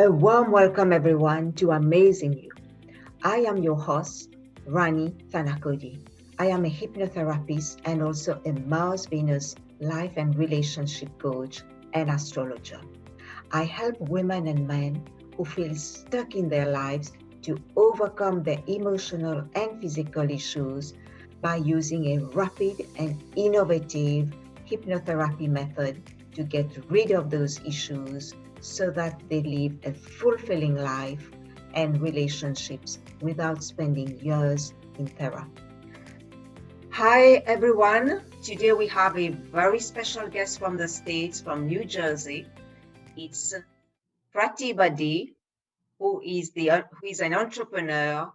A warm welcome, everyone, to Amazing You. I am your host, Rani Thanakodi. I am a hypnotherapist and also a Mars Venus life and relationship coach and astrologer. I help women and men who feel stuck in their lives to overcome their emotional and physical issues by using a rapid and innovative hypnotherapy method to get rid of those issues so that they live a fulfilling life and relationships without spending years in therapy. Hi, everyone. Today we have a very special guest from the States, from New Jersey. It's Pratibha Dey, who is an entrepreneur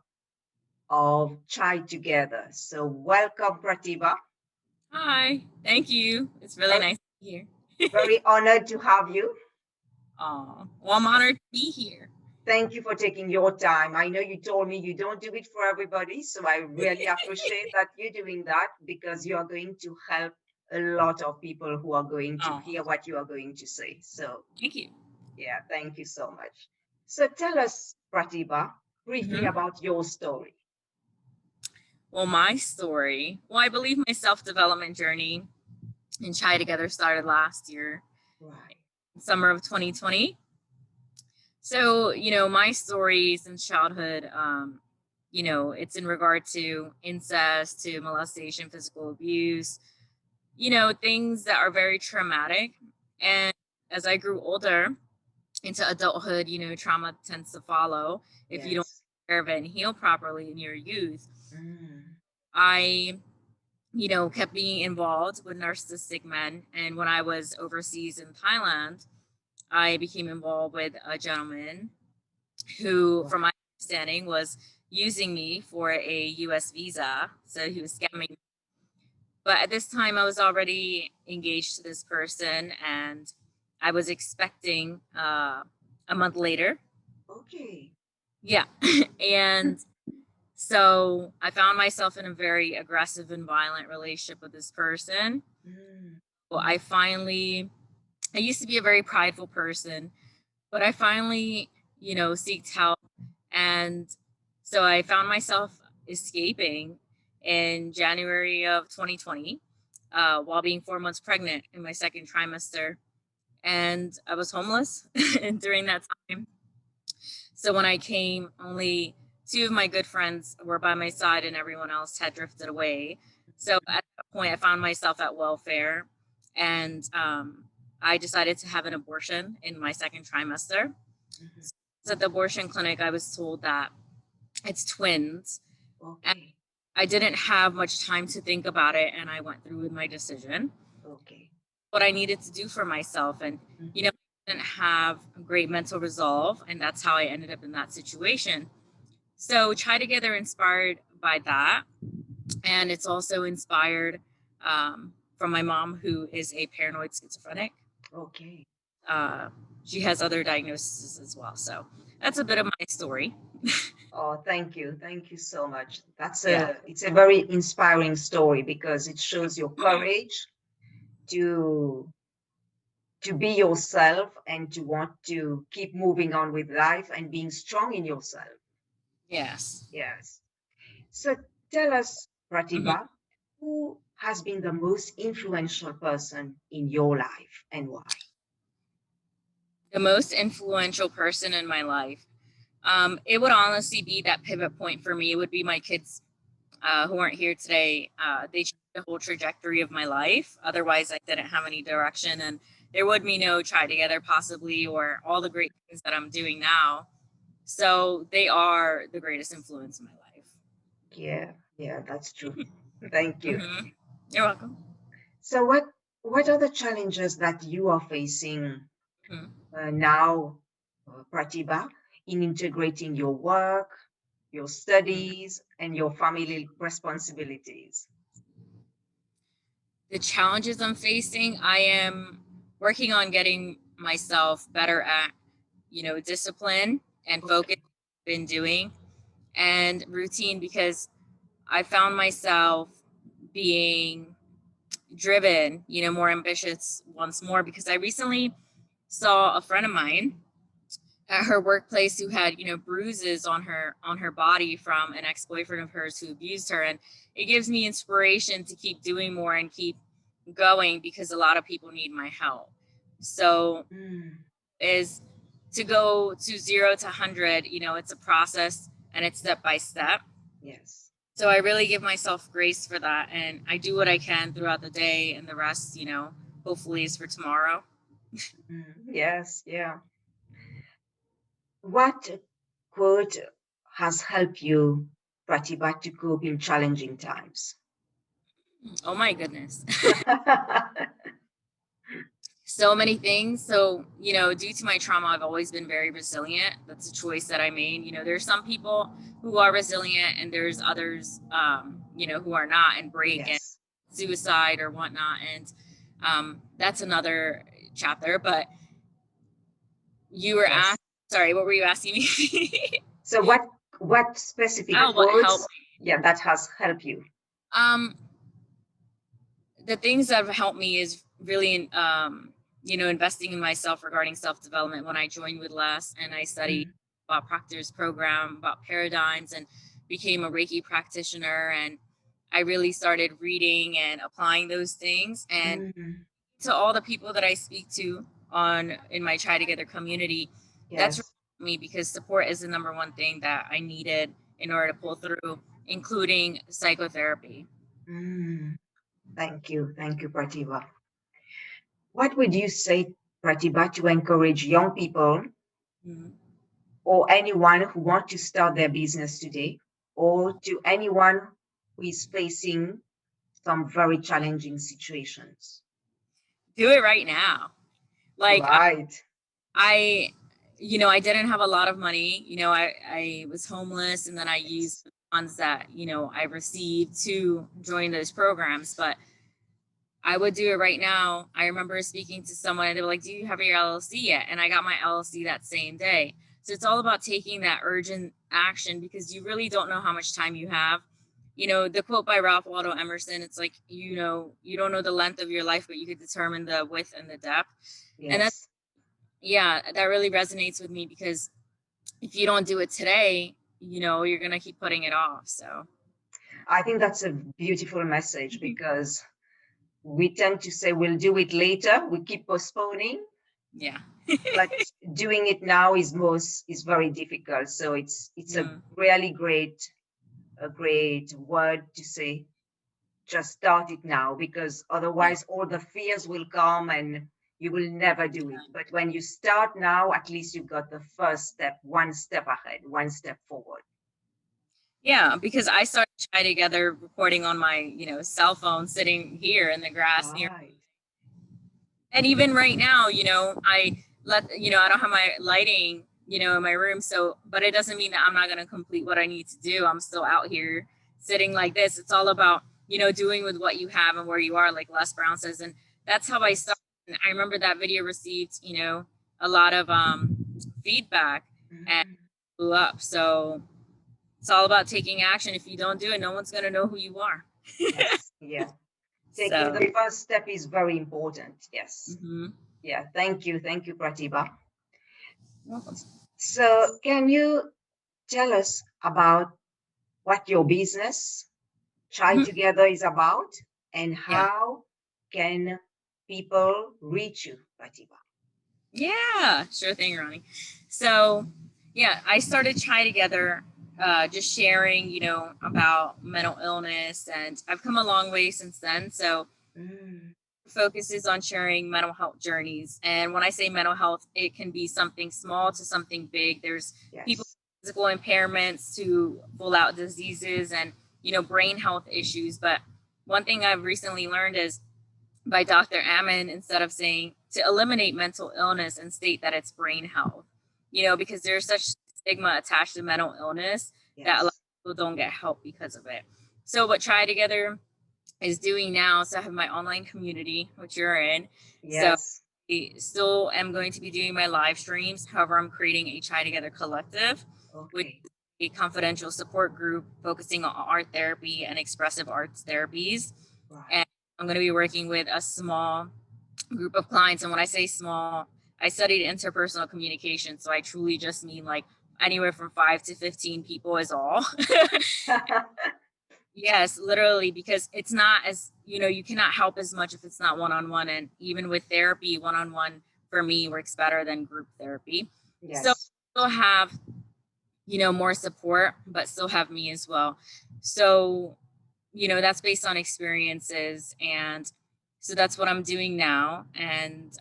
of Chai Together. So welcome, Pratibha. Hi, thank you. It's really And nice to be here. very honored to have you. Well, I'm honored to be here. Thank you for taking your time. I know you told me you don't do it for everybody, so I really appreciate that you're doing that because you are going to help a lot of people who are going to Oh, hear what you are going to say. So, thank you. yeah, thank you so much. So, tell us, Pratibha, briefly hmm about your story. Well, my story. Well, I believe my self-development journey in Chai Together started last year, Right. summer of 2020. So, my story since childhood, it's in regard to incest, to molestation, physical abuse, things that are very traumatic. And as I grew older, into adulthood, trauma tends to follow if you don't Yes. take care of it and heal properly in your youth. Mm. I, kept being involved with narcissistic men. And when I was overseas in Thailand, I became involved with a gentleman who, Wow. from my understanding, was using me for a US visa. So he was scamming me. But at this time, I was already engaged to this person and I was expecting a month later. Okay. Yeah. And so I found myself in a very aggressive and violent relationship with this person. Mm. Well, I used to be a very prideful person, but I finally, seeked help. And so I found myself escaping in January of 2020 while being 4 months pregnant in my second trimester. And I was homeless during that time. So when I came, only two of my good friends were by my side and everyone else had drifted away. So at that point, I found myself at welfare and I decided to have an abortion in my second trimester. Mhm. So at the abortion clinic, I was told that it's twins. And Okay. I didn't have much time to think about it and I went through with my decision. Okay. What I needed to do for myself. And, Mhm. I didn't have great mental resolve. And that's how I ended up in that situation. So Try Together inspired by that. And it's also inspired from my mom, who is a paranoid schizophrenic. Okay. Uh, she has other diagnoses as well. So that's a bit of my story. Oh, thank you. Thank you so much. Yeah. It's a very inspiring story because it shows your courage to to be yourself and to want to keep moving on with life and being strong in yourself. Yes. Yes. So tell us, Mhm. Pratibha, who has been the most influential person in your life and why? The most influential person in my life. It would honestly be that pivot point for me. It would be my kids who aren't here today. They changed the whole trajectory of my life. Otherwise, I didn't have any direction, and there would be no Try Together possibly, or all the great things that I'm doing now. So they are the greatest influence in my life. Yeah, yeah, that's true. Thank you. hmm You're welcome. So what are the challenges that you are facing Mhm. now, Pratibha, in integrating your work, your studies, and your family responsibilities? The challenges I'm facing, I am working on getting myself better at, discipline and focus. Okay. Been doing and routine because I found myself being driven, more ambitious once more because I recently saw a friend of mine at her workplace who had, bruises on her body from an ex-boyfriend of hers who abused her. And it gives me inspiration to keep doing more and keep going, because a lot of people need my help. So is to go to 0 to 100, it's a process and it's step by step. Yes. So I really give myself grace for that, and I do what I can throughout the day, and the rest, hopefully is for tomorrow. Yes, yeah. What quote has helped you, Pratibha, to cope in challenging times? Oh my goodness. So many things. So, due to my trauma, I've always been very resilient. That's a choice that I made. There's some people who are resilient and there's others, who are not and break and Yes. suicide or whatnot. And that's another chapter. But you were Yes. asked, sorry, what were you asking me? So what specific Oh, what helped quotes, yeah, that has helped you? me? The things that have helped me is really, investing in myself regarding self-development. When I joined with Les and I studied about Proctor's program, about paradigms, and became a Reiki practitioner, and I really started reading and applying those things. And to all the people that I speak to in my Chai Together community, that's Yes. really me, because support is the number one thing that I needed in order to pull through, including psychotherapy. Thank you. Thank you, Pratibha. What would you say, Pratibha, to encourage young people Mhm. or anyone who wants to start their business today, or to anyone who is facing some very challenging situations? Do it right now. Like Right. I I didn't have a lot of money. I was homeless, and then I used Yes. the funds that, I received to join those programs. But I would do it right now. I remember speaking to someone and they were like, "Do you have your LLC yet?" And I got my LLC that same day. So it's all about taking that urgent action, because you really don't know how much time you have. The quote by Ralph Waldo Emerson, it's like, you don't know the length of your life, but you could determine the width and the depth. And that's, Yes. yeah, that really resonates with me, because if you don't do it today, you're going to keep putting it off. So, I think that's a beautiful message because we tend to say we'll do it later. We keep postponing, yeah. but doing it now is very difficult. So it's a really great word to say. Just start it now, because Yeah. otherwise all the fears will come and you will never do it. But when you start now, at least you got the first step, one step ahead, one step forward. Yeah, because I started Chai Together recording on my, cell phone, sitting here in the grass near. Right. And even right now, I don't have my lighting, in my room. So, but it doesn't mean that I'm not going to complete what I need to do. I'm still out here sitting like this. It's all about, doing with what you have and where you are, like Les Brown says. And that's how I Yes. started. And I remember that video received, a lot of feedback and Mm. blew up. So it's all about taking action. If you don't do it, no one's going to know who you are. Yes. Yeah. Taking So, the first step is very important. Yes. mhm. Yeah. Thank you. Thank you, Pratibha. Welcome. So, can you tell us about what your business, Chai Mhm. Together, is about and Yeah. how can people reach you, Pratibha? Yeah, sure thing, Ronnie. So, yeah, I started Chai Together, just sharing, about mental illness, and I've come a long way since then. So, Mm. focuses on sharing mental health journeys. And when I say mental health, it can be something small to something big. There's people Yes. with physical impairments to full out diseases and, brain health issues. But one thing I've recently learned is by Dr. Ammon, instead of saying to eliminate mental illness and state that it's brain health, because there's such stigma attached to mental illness that a lot Yes. of people don't get help because of it. So what Try Together is doing now, so I have my online community, which you're in. So Yes. I still am going to be doing my live streams. However, I'm creating a Try Together collective, which Okay. is a confidential support group focusing on art therapy and expressive arts therapies. Right. And I'm going to be working with a small group of clients. And when I say small, I studied interpersonal communication, so I truly just mean like anywhere from 5 to 15 people is all. Yes, literally, because it's not as, you cannot help as much if it's not one-on-one. And even with therapy, one-on-one for me works better than group therapy. So Yes. still have, more support, but still have me as well. So, that's based on experiences. And so that's what I'm doing now. And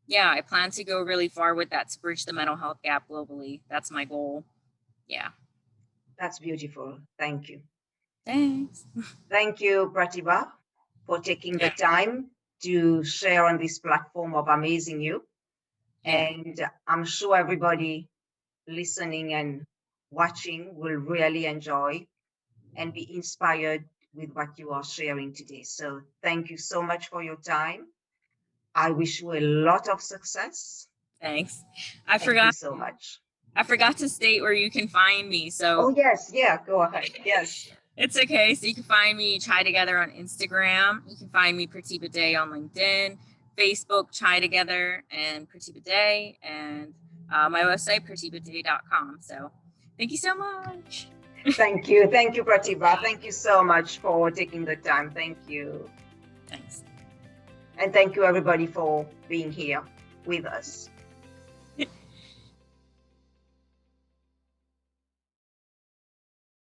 yeah, I plan to go really far with that to bridge the mental health gap globally. That's my goal. Yeah. That's beautiful. Thank you. Thanks. Thank you, Pratibha, for taking the Yeah. time to share on this platform of Amazing You. Yeah. And I'm sure everybody listening and watching will really enjoy and be inspired with what you are sharing today. So thank you so much for your time. I wish you a lot of success. Thanks. I Thank you forgot so much. I forgot to state where you can find me. So Oh, yes. Yeah, go ahead. Yes. it's okay. So you can find me Chai Together on Instagram. You can find me Pratibha Dey on LinkedIn, Facebook, Chai Together and Pratibha Dey, and my website, pratibhaday.com. So thank you so much. Thank you. Thank you, Pratibha. Thank you so much for taking the time. Thank you. Thanks. And thank you, everybody, for being here with us.